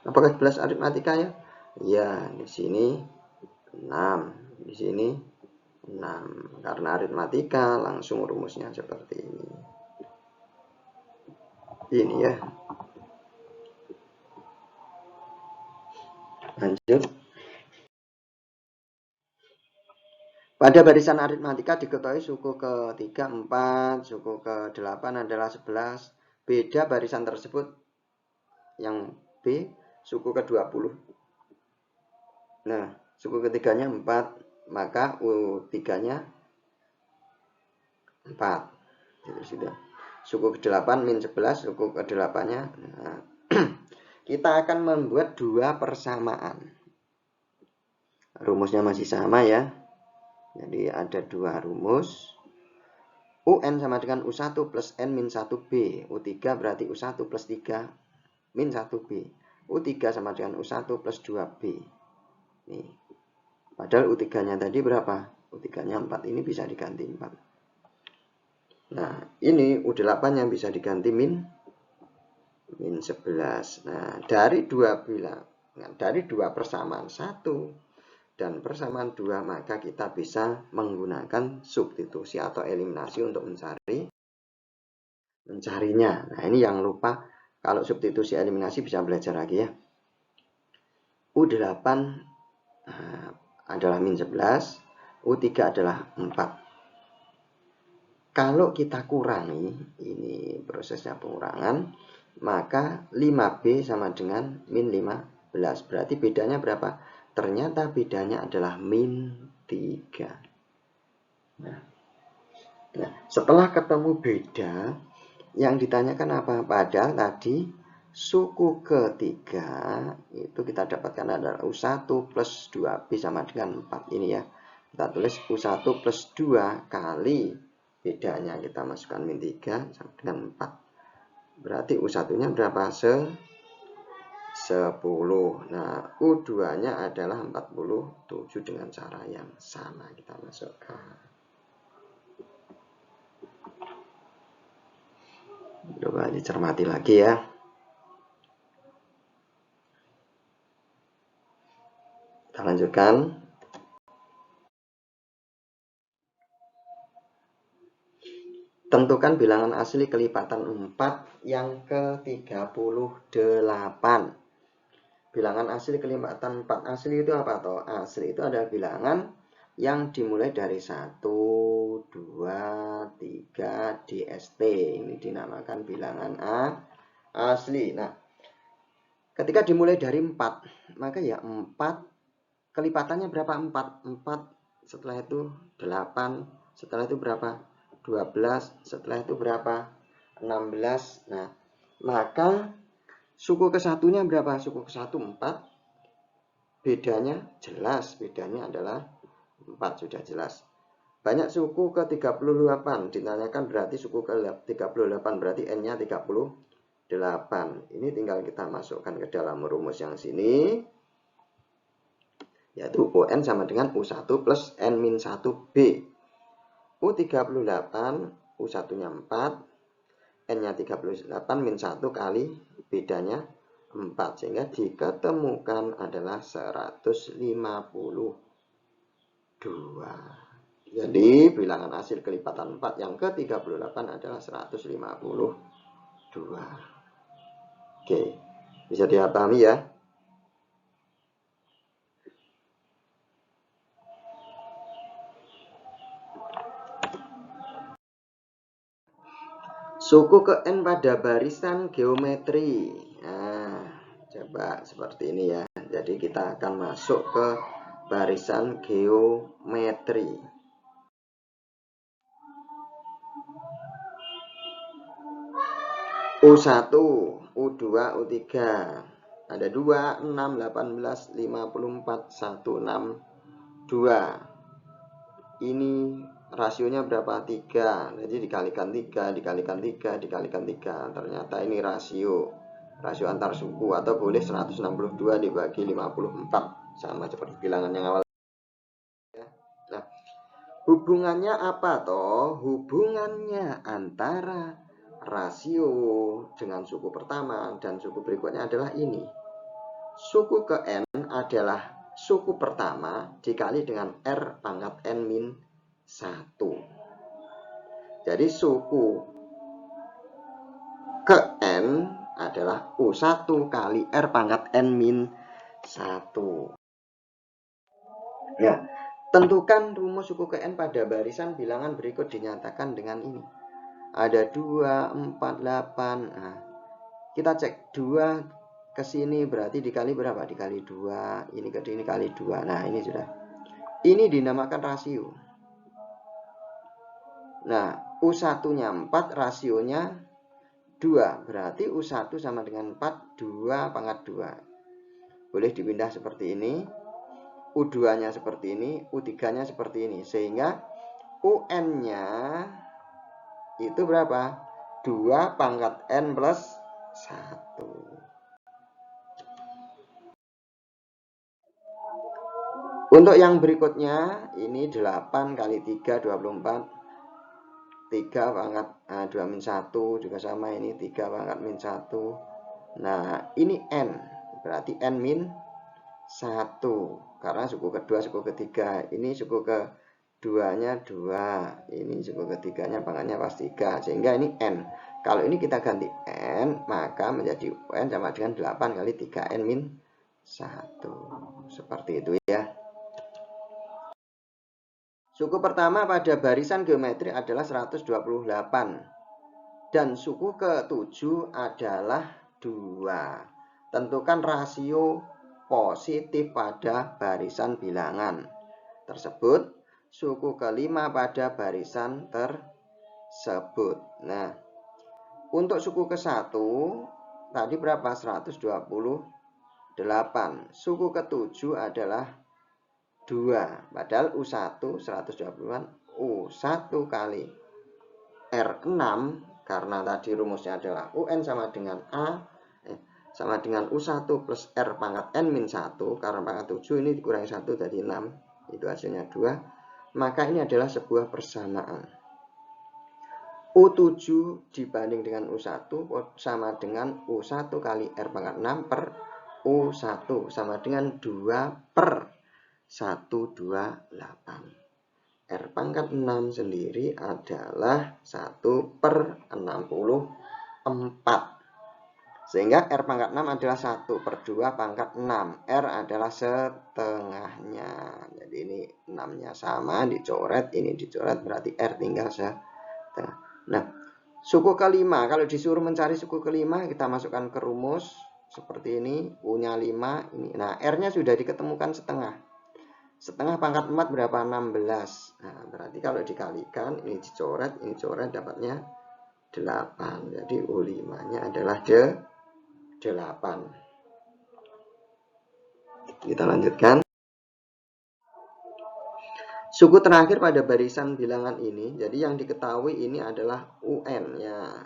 Apakah jelas aritmatika ya? Ya, di sini 6, di sini 6. Karena aritmatika langsung rumusnya seperti ini. Ini ya. Lanjut. Pada barisan aritmatika diketahui suku ke 3, 4, suku ke 8 adalah 11. beda barisan tersebut yang B suku ke-20. Nah, suku ketiganya 4, maka U3-nya 4. Itu sudah. Suku ke-8 min 11, suku ke-8-nya. Nah, kita akan membuat dua persamaan. Rumusnya masih sama ya. Jadi ada dua rumus. UN sama dengan U1 plus N min 1B. U3 berarti U1 plus 3 min 1B. U3 sama dengan U1 plus 2B. Nih. Padahal U3-nya tadi berapa? U3-nya 4. Ini bisa diganti 4. Nah, ini U8 yang bisa diganti min 11. Nah, dari dua persamaan 1 dan persamaan 2, maka kita bisa menggunakan substitusi atau eliminasi untuk mencarinya. Nah, ini yang lupa, kalau substitusi eliminasi bisa belajar lagi ya. U8 adalah min 11, U3 adalah 4. Kalau kita kurangi, ini prosesnya pengurangan, maka 5B sama dengan min 15. Berarti bedanya berapa? Ternyata bedanya adalah min 3. Nah, setelah ketemu beda, yang ditanyakan apa? Padahal tadi suku ketiga itu kita dapatkan adalah U1 plus 2B sama dengan 4. Ini ya, kita tulis U1 plus 2 kali bedanya kita masukkan min 3 sama dengan 4. Berarti U1-nya berapa? 10. Nah, U2-nya adalah 47 dengan cara yang sama kita masukkan. Coba dicermati lagi ya. Kita lanjutkan. Tentukan bilangan asli kelipatan 4 yang ke-38. Bilangan asli kelipatan 4 asli itu apa toh? Asli itu adalah bilangan yang dimulai dari 1, 2, 3, DST. Ini dinamakan bilangan asli. Nah, ketika dimulai dari 4, maka ya 4 kelipatannya berapa? 4 setelah itu 8, setelah itu berapa? 12, setelah itu berapa? 16. Nah, maka suku ke-1-nya berapa? Suku ke-1 4. Bedanya jelas, bedanya adalah 4, sudah jelas. Banyak suku ke-38, ditanyakan berarti suku ke-38 berarti N-nya 38. Ini tinggal kita masukkan ke dalam rumus yang sini, yaitu UN sama dengan U1 plus N min 1B. U38, U1-nya 4, N-nya 38 min 1 kali bedanya 4. Sehingga diketemukan adalah 152. Jadi bilangan hasil kelipatan 4 yang ke-38 adalah 152. Oke, bisa dipahami ya? Suku ke N pada barisan geometri. Nah, coba seperti ini ya. Jadi kita akan masuk ke barisan geometri. U1, U2, U3. Ada 2, 6, 18, 54, 1, 6, 2. Ini rasionya berapa? 3. Jadi dikalikan 3, dikalikan 3, dikalikan 3. Ternyata ini rasio antar suku, atau boleh 162 dibagi 54. Sama seperti bilangan yang awal. Nah, hubungannya apa toh? Hubungannya antara rasio dengan suku pertama dan suku berikutnya adalah ini. Suku ke N adalah suku pertama dikali dengan R pangkat N min 1. Jadi suku ke N adalah U1 kali R pangkat N min 1. Nah, tentukan rumus suku ke N pada barisan bilangan berikut dinyatakan dengan ini. Ada 2, 4, 8. Nah, kita cek 2 ke sini berarti dikali berapa? Dikali 2. Ini ke sini kali 2. Nah, ini sudah. Ini dinamakan rasio. Nah, U1-nya 4, rasionya 2. Berarti U1 sama dengan 4, 2 pangkat 2. Boleh dipindah seperti ini. U2-nya seperti ini, U3-nya seperti ini. Sehingga UN-nya itu berapa? 2 pangkat N plus 1. Untuk yang berikutnya, ini 8 kali 3, 24. 3 pangkat 2 min 1 juga sama, ini 3 pangkat min 1. Nah, ini N. Berarti N min 1. Karena suku kedua, suku ketiga. Ini suku keduanya 2. Ini suku ketiganya pangkatnya pas 3. Sehingga ini N. Kalau ini kita ganti N, maka menjadi UN sama dengan 8 kali 3N min 1. Seperti itu ya. Suku pertama pada barisan geometri adalah 128. Dan suku ke-7 adalah 2. Tentukan rasio positif pada barisan bilangan tersebut. Suku ke-5 pada barisan tersebut. Nah, untuk suku ke-1 tadi berapa? 128. Suku ke-7 adalah 2. Padahal U1 120-an, U1 kali R6 karena tadi rumusnya adalah UN sama dengan sama dengan U1 plus R pangkat N min 1, karena pangkat 7 ini dikurangi 1 dari 6, itu hasilnya 2. Maka ini adalah sebuah persamaan. U7 dibanding dengan U1 sama dengan U1 kali R pangkat 6 per U1 sama dengan 2 per 128. R pangkat 6 sendiri adalah 1 per 64. Sehingga R pangkat 6 adalah 1 per 2 pangkat 6. R adalah setengahnya. Jadi ini 6-nya sama, dicoret, ini dicoret, berarti R tinggal setengah. Nah, suku kelima, kalau disuruh mencari suku kelima, kita masukkan ke rumus seperti ini. U-nya 5, ini. Nah, R-nya sudah diketemukan setengah. Setengah pangkat 4 berapa? 16. Nah, berarti kalau dikalikan, ini dicoret, ini coret, dapatnya 8. Jadi U5-nya adalah 8. Kita lanjutkan. Suku terakhir pada barisan bilangan ini, jadi yang diketahui ini adalah UN ya.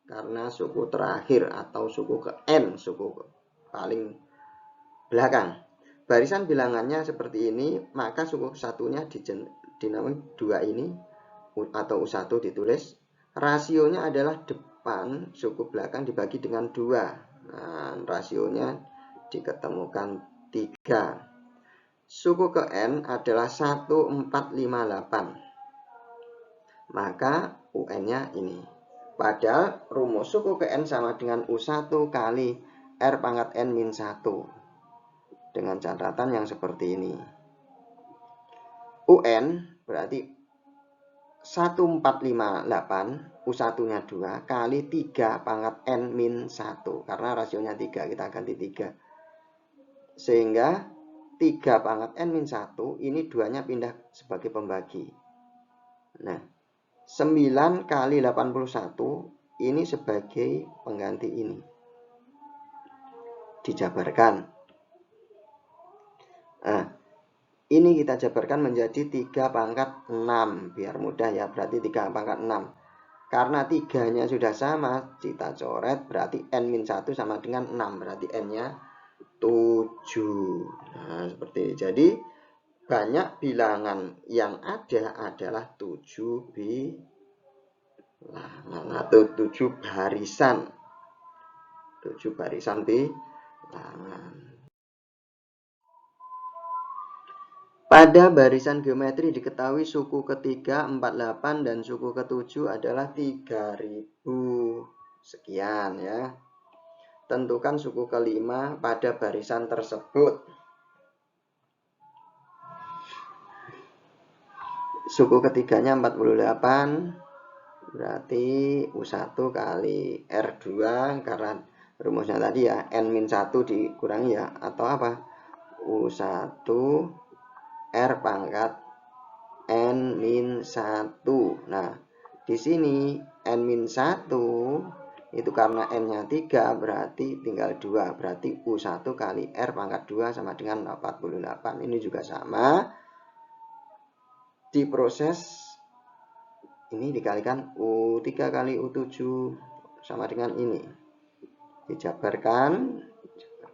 Karena suku terakhir atau suku ke N, suku paling belakang. Barisan bilangannya seperti ini, maka suku satunya dinamai 2 ini atau U1 ditulis. Rasionya adalah depan, suku belakang dibagi dengan 2. Nah, rasionya diketemukan 3. Suku ke N adalah 1458. Maka UN-nya ini. Padahal rumus suku ke N sama dengan U1 kali R pangkat N min 1. Dengan catatan yang seperti ini. UN berarti 1458, U1-nya 2 kali 3 pangkat N min 1. Karena rasionya 3, kita ganti 3. Sehingga 3 pangkat N min 1, ini 2-nya pindah sebagai pembagi. Nah, 9 kali 81, ini sebagai pengganti ini. Dijabarkan. Nah, ini kita jabarkan menjadi 3 pangkat 6. Biar mudah ya, berarti 3 pangkat 6. Karena 3-nya sudah sama, kita coret, berarti N min 1 sama dengan 6. Berarti N-nya 7. Nah, seperti ini. Jadi banyak bilangan yang ada adalah 7 bilangan atau 7 barisan. 7 barisan bilangan. Pada barisan geometri diketahui suku ketiga 48 dan suku ke-7 adalah 3000. Sekian ya. Tentukan suku kelima pada barisan tersebut. Suku ketiganya 48 berarti U1 kali R2, karena rumusnya tadi ya, N-1 dikurangi ya, atau apa? U1 R pangkat N-1. Nah, di sini N-1 itu karena N-nya 3, berarti tinggal 2. Berarti U1 kali R pangkat 2 sama dengan 48. Ini juga sama. Diproses, ini dikalikan U3 kali U7 sama dengan ini. Dijabarkan,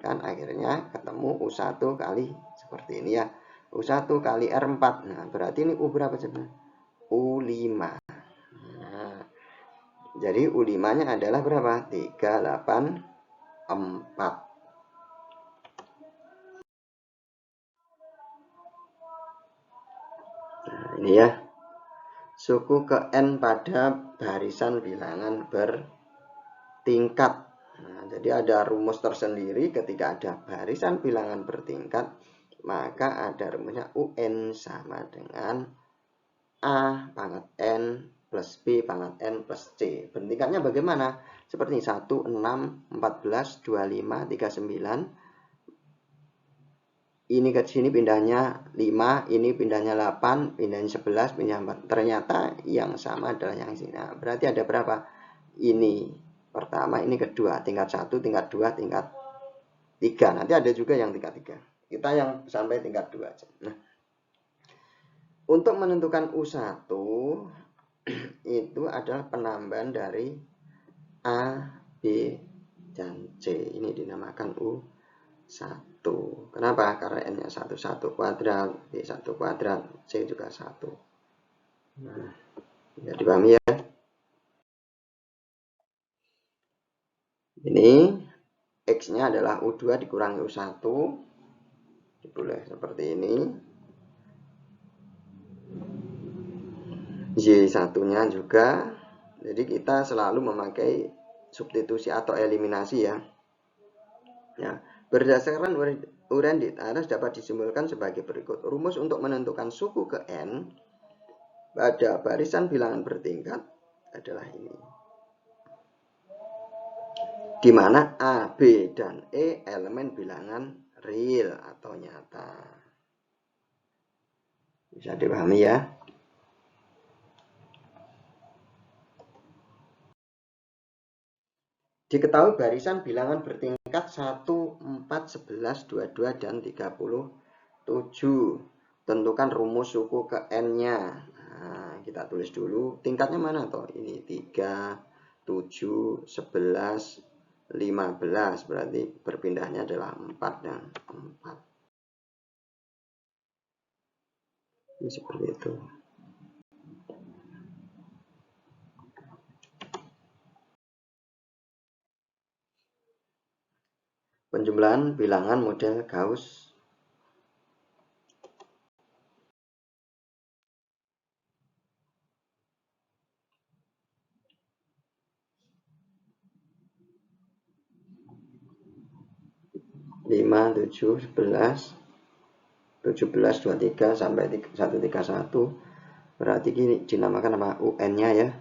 akhirnya ketemu U1 kali seperti ini ya. U1 kali R4. Nah, berarti ini U berapa coba? U5. Nah, jadi U5-nya adalah berapa? 384. Nah, ini ya. Suku ke N pada barisan bilangan bertingkat. Nah, jadi ada rumus tersendiri ketika ada barisan bilangan bertingkat, maka ada rumusnya UN sama dengan A pangkat N plus B pangkat N plus C. Bertingkatnya bagaimana? Seperti 1, 6, 14, 25, 39. Ini ke sini pindahnya 5, ini pindahnya 8, pindahnya 11, pindahnya 4. Ternyata yang sama adalah yang sini. Nah, berarti ada berapa? Ini pertama, ini kedua, tingkat 1, tingkat 2, tingkat 3. Nanti ada juga yang tingkat 3. Kita yang sampai tingkat 2 aja. Nah, untuk menentukan U1 itu adalah penambahan dari A, B, dan C. Ini dinamakan U1. Kenapa? Karena N-nya 1 kuadrat, B 1 kuadrat, C juga 1. Nah, ya dipahami ya. Ini X-nya adalah U2 dikurangi U1. Boleh seperti ini. Y1-nya juga. Jadi kita selalu memakai substitusi atau eliminasi ya. Ya, berdasarkan uraian di atas dapat disimpulkan sebagai berikut. Rumus untuk menentukan suku ke N pada barisan bilangan bertingkat adalah ini. Di mana A, B, dan E elemen bilangan real atau nyata. Bisa dipahami ya. Diketahui barisan bilangan bertingkat 1, 4, 11, 22, dan 37. Tentukan rumus suku ke N-nya. Nah, kita tulis dulu. Tingkatnya mana toh? Ini 3, 7, 11, 15. Berarti berpindahnya adalah 4 dan 4. Ini seperti itu. Penjumlahan bilangan model Gauss. Lima, 7, 11, 17, 23 sampai 131. Berarti ini dinamakan nama UN-nya ya.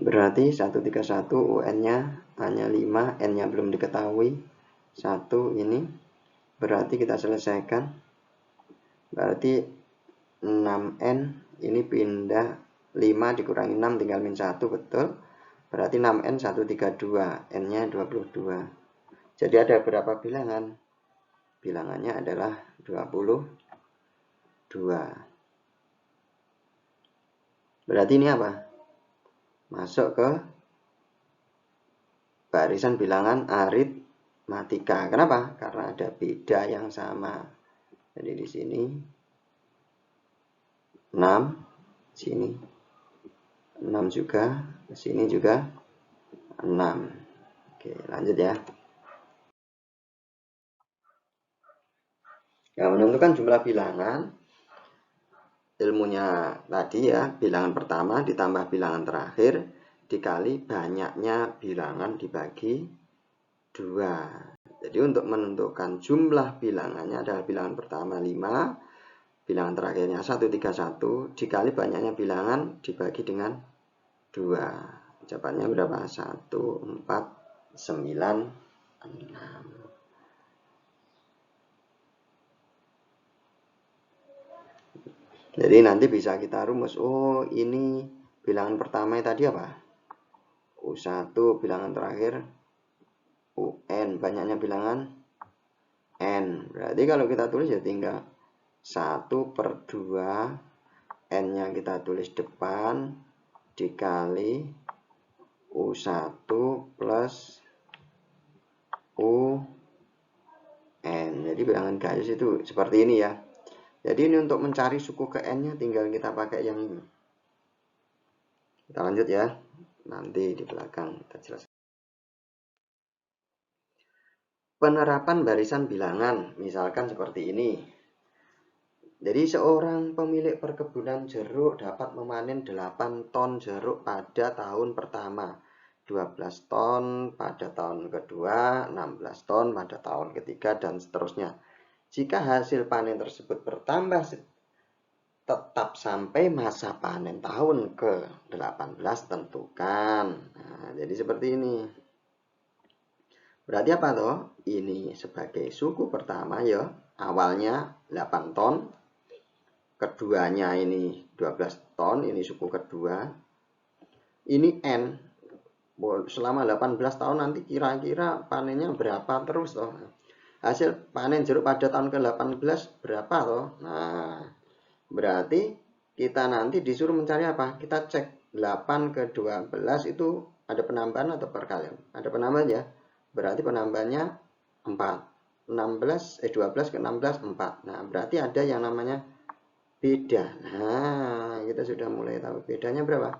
Berarti 131 UN-nya hanya 5, N-nya belum diketahui. 1 ini. Berarti kita selesaikan. Berarti 6N ini pindah 5 dikurangi 6 tinggal min 1, betul. Berarti 6N 132, N-nya 22. Jadi ada berapa bilangan? Bilangannya adalah 22. Berarti ini apa? Masuk ke barisan bilangan aritmatika. Kenapa? Karena ada beda yang sama. Jadi di sini 6, sini 6 juga, sini juga 6. Oke, lanjut ya. Nah, menentukan jumlah bilangan, ilmunya tadi ya, bilangan pertama ditambah bilangan terakhir dikali banyaknya bilangan dibagi 2. Jadi untuk menentukan jumlah bilangannya adalah bilangan pertama 5, bilangan terakhirnya 131 dikali banyaknya bilangan dibagi dengan 2. Jawabannya berapa? 1496. Jadi nanti bisa kita rumus, oh ini bilangan pertama tadi apa? U1, bilangan terakhir UN, banyaknya bilangan N. Berarti kalau kita tulis ya tinggal 1/2, N-nya kita tulis depan, dikali U1 plus UN. Jadi bilangan Gauss itu seperti ini ya. Jadi ini untuk mencari suku ke N-nya tinggal kita pakai yang ini. Kita lanjut ya. Nanti di belakang kita jelaskan. Penerapan barisan bilangan, misalkan seperti ini. Jadi seorang pemilik perkebunan jeruk dapat memanen 8 ton jeruk pada tahun pertama, 12 ton pada tahun kedua, 16 ton pada tahun ketiga, dan seterusnya. Jika hasil panen tersebut bertambah tetap sampai masa panen tahun ke-18 tentukan. Nah, jadi seperti ini. Berarti apa toh? Ini sebagai suku pertama ya, awalnya 8 ton. Keduanya ini 12 ton, ini suku kedua. Ini N. Selama 18 tahun nanti kira-kira panennya berapa terus toh? Hasil panen jeruk pada tahun ke-18 berapa toh? Nah, berarti kita nanti disuruh mencari apa? Kita cek 8 ke 12 itu ada penambahan atau perkalian? Ada penambahan ya. Berarti penambahannya 4. 12 ke 16 4. Nah, berarti ada yang namanya beda. Nah, kita sudah mulai tahu bedanya berapa?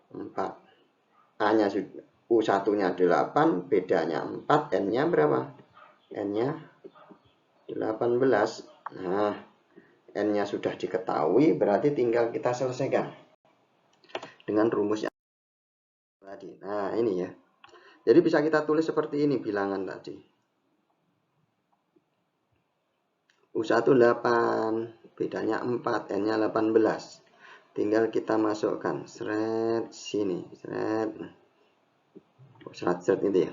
4. A-nya U1-nya 8, bedanya 4, N-nya berapa? N-nya 18. Nah, N-nya sudah diketahui, berarti tinggal kita selesaikan dengan rumus yang tadi. Nah, ini ya. Jadi bisa kita tulis seperti ini bilangan tadi. U1 8, bedanya 4, N-nya 18. Tinggal kita masukkan seret sini, seret itu ya.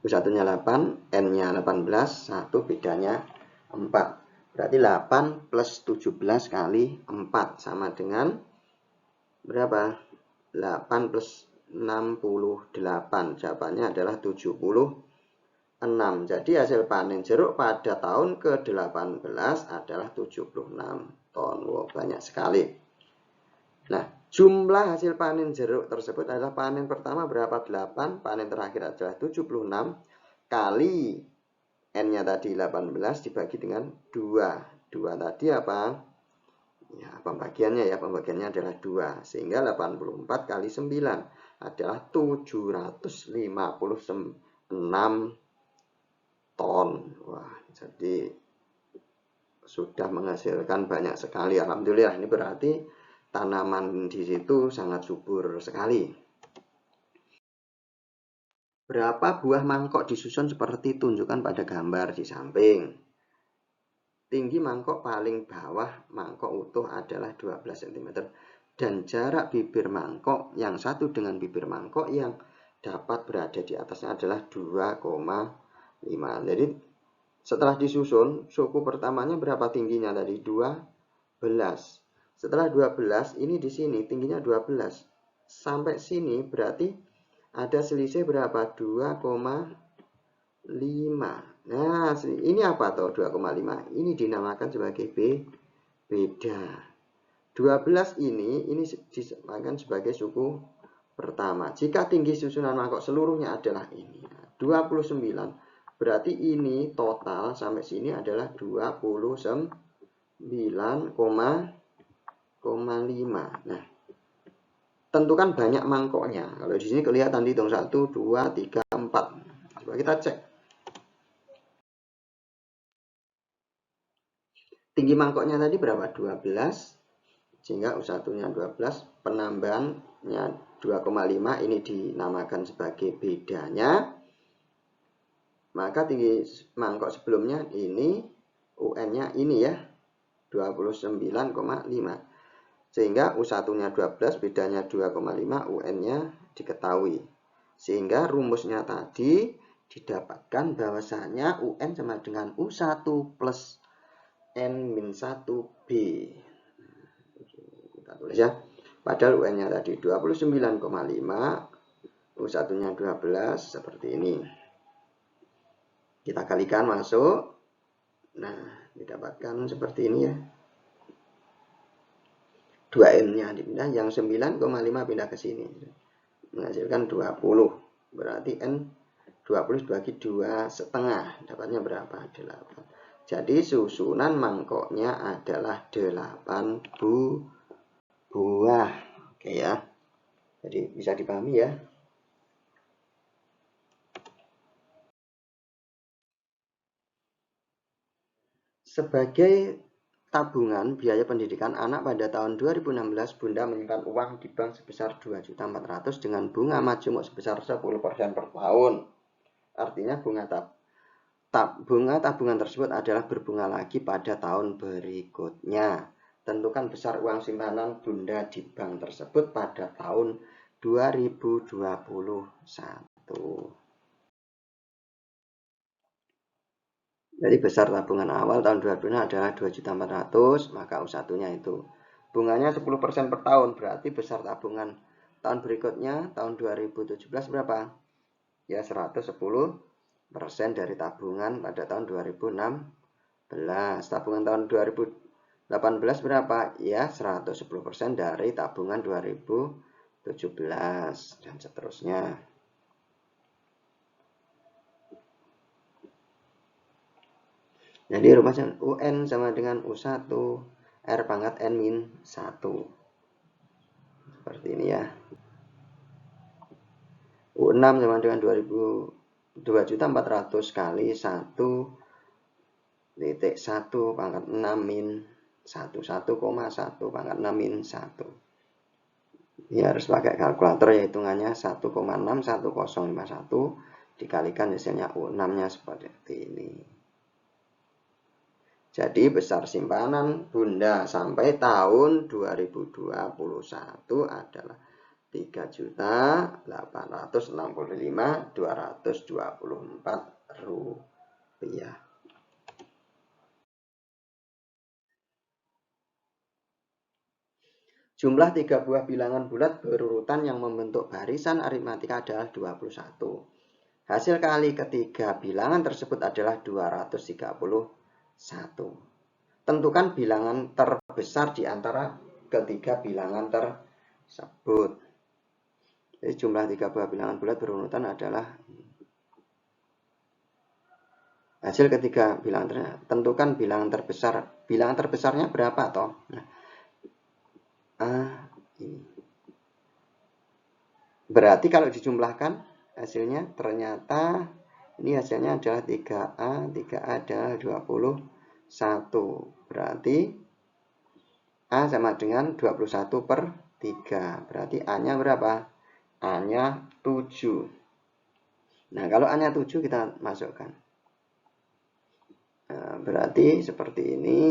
U1-nya 8, N-nya 18, 1 bedanya 4. Berarti 8 plus 17 kali 4 sama dengan berapa? 8 plus 68. Jawabannya adalah 76. Jadi hasil panen jeruk pada tahun ke-18 adalah 76 ton. Wow, banyak sekali. Nah, jumlah hasil panen jeruk tersebut adalah panen pertama berapa? 8, panen terakhir adalah 76, kali N-nya tadi 18 dibagi dengan 2. 2 tadi apa? Ya, pembagiannya adalah 2. Sehingga 84 kali 9 adalah 756 ton. Wah, jadi sudah menghasilkan banyak sekali. Alhamdulillah, ini berarti tanaman di situ sangat subur sekali. Berapa buah mangkok disusun seperti tunjukkan pada gambar di samping. Tinggi mangkok paling bawah mangkok utuh adalah 12 cm. Dan jarak bibir mangkok yang satu dengan bibir mangkok yang dapat berada di atasnya adalah 2,5. Jadi setelah disusun, suku pertamanya berapa tingginya tadi? 12. Setelah 12, ini di sini tingginya 12. Sampai sini berarti ada selisih berapa? 2,5. Nah, ini apa toh 2,5? Ini dinamakan sebagai beda. 12 ini dinamakan sebagai suku pertama. Jika tinggi susunan mangkok seluruhnya adalah ini. 29. Berarti ini total sampai sini adalah 29,5. Nah, tentukan banyak mangkoknya. Kalau di sini kelihatan dihitung 1, 2, 3, 4. Coba kita cek. Tinggi mangkoknya tadi berapa? 12. Sehingga U1-nya 12, penambahannya 2,5, ini dinamakan sebagai bedanya. Maka tinggi mangkok sebelumnya ini, UN-nya ini ya, 29,5. Sehingga U1-nya 12, bedanya 2,5, UN-nya diketahui. Sehingga rumusnya tadi didapatkan bahwasanya UN sama dengan U1 plus N-1B. Kita tulis ya. Padahal UN-nya tadi 29,5, U1-nya 12, seperti ini. Kita kalikan masuk. Nah, didapatkan seperti ini ya. 2N-nya dipindah, yang 9,5 pindah ke sini. Menghasilkan 20. Berarti N 20 dibagi 2,5. Dapatnya berapa? 8. Jadi susunan mangkoknya adalah 8 buah. Oke ya. Jadi bisa dipahami ya. Sebagai tabungan biaya pendidikan anak pada tahun 2016, Bunda menyimpan uang di bank sebesar 2.400.000 dengan bunga majemuk sebesar 10% per tahun. Artinya bunga tabungan tersebut adalah berbunga lagi pada tahun berikutnya. Tentukan besar uang simpanan Bunda di bank tersebut pada tahun 2021. Jadi besar tabungan awal tahun 2020 adalah 2.400.000, maka U1-nya itu. Bunganya 10% per tahun, berarti besar tabungan tahun berikutnya, tahun 2017 berapa? Ya 110% dari tabungan pada tahun 2016. Tabungan tahun 2018 berapa? Ya 110% dari tabungan 2017 dan seterusnya. Jadi rumusnya UN sama dengan U1 R pangkat N-1. Seperti ini ya. U6 sama dengan 2.400 kali 1 titik 1 pangkat 6 min 1 1,1 pangkat 6 min 1. Ya harus pakai kalkulator ya, hitungannya 1,61051 dikalikan hasilnya U6-nya seperti ini. Jadi besar simpanan Bunda sampai tahun 2021 adalah 3.865.224 rupiah. Jumlah 3 buah bilangan bulat berurutan yang membentuk barisan aritmatika adalah 21. Hasil kali ketiga bilangan tersebut adalah 231. Tentukan bilangan terbesar di antara ketiga bilangan tersebut. Jadi jumlah 3 buah bilangan bulat berurutan adalah hasil ketiga bilangan. Tentukan bilangan terbesar. Bilangan terbesarnya berapa toh? Nah, ini. Berarti kalau dijumlahkan hasilnya ternyata ini hasilnya adalah 3A. 3A adalah 21. Berarti A sama dengan 21 per 3. Berarti A-nya berapa? A-nya 7. Nah, kalau A-nya 7 kita masukkan. Nah, berarti seperti ini.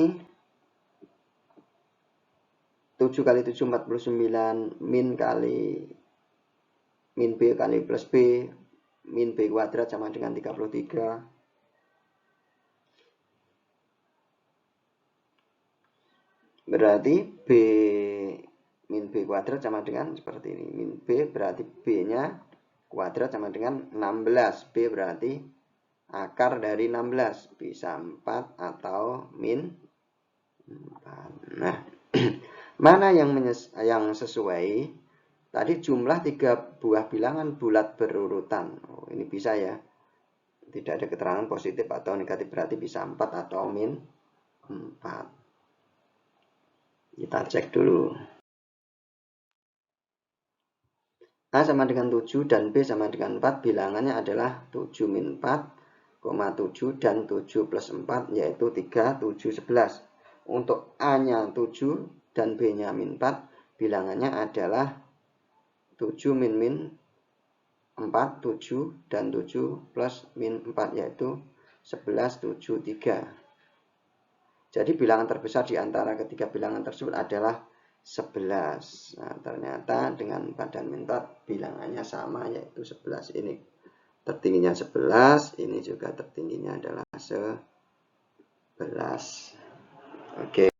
7 kali 7 49 min kali min B kali plus B min B kuadrat sama dengan 33. Berarti B min B kuadrat sama dengan seperti ini. Min B berarti B-nya kuadrat sama dengan 16. B berarti akar dari 16. Bisa 4 atau min 4. Nah, mana yang sesuai? Tadi jumlah 3 buah bilangan bulat berurutan. Oh, ini bisa ya. Tidak ada keterangan positif atau negatif, berarti bisa 4 atau min 4. Kita cek dulu. A sama dengan 7 dan B sama dengan 4. Bilangannya adalah 7 min 4, 7 dan 7 plus 4 yaitu 3, 7, 11. Untuk A-nya 7 dan B-nya min 4, bilangannya adalah 7 min 4, 7 dan 7 plus min 4 yaitu 11, 7, 3. Jadi bilangan terbesar di antara ketiga bilangan tersebut adalah 11. Nah, ternyata dengan badan mentot bilangannya sama, yaitu 11. Ini tertingginya 11, ini juga tertingginya adalah 11. Oke.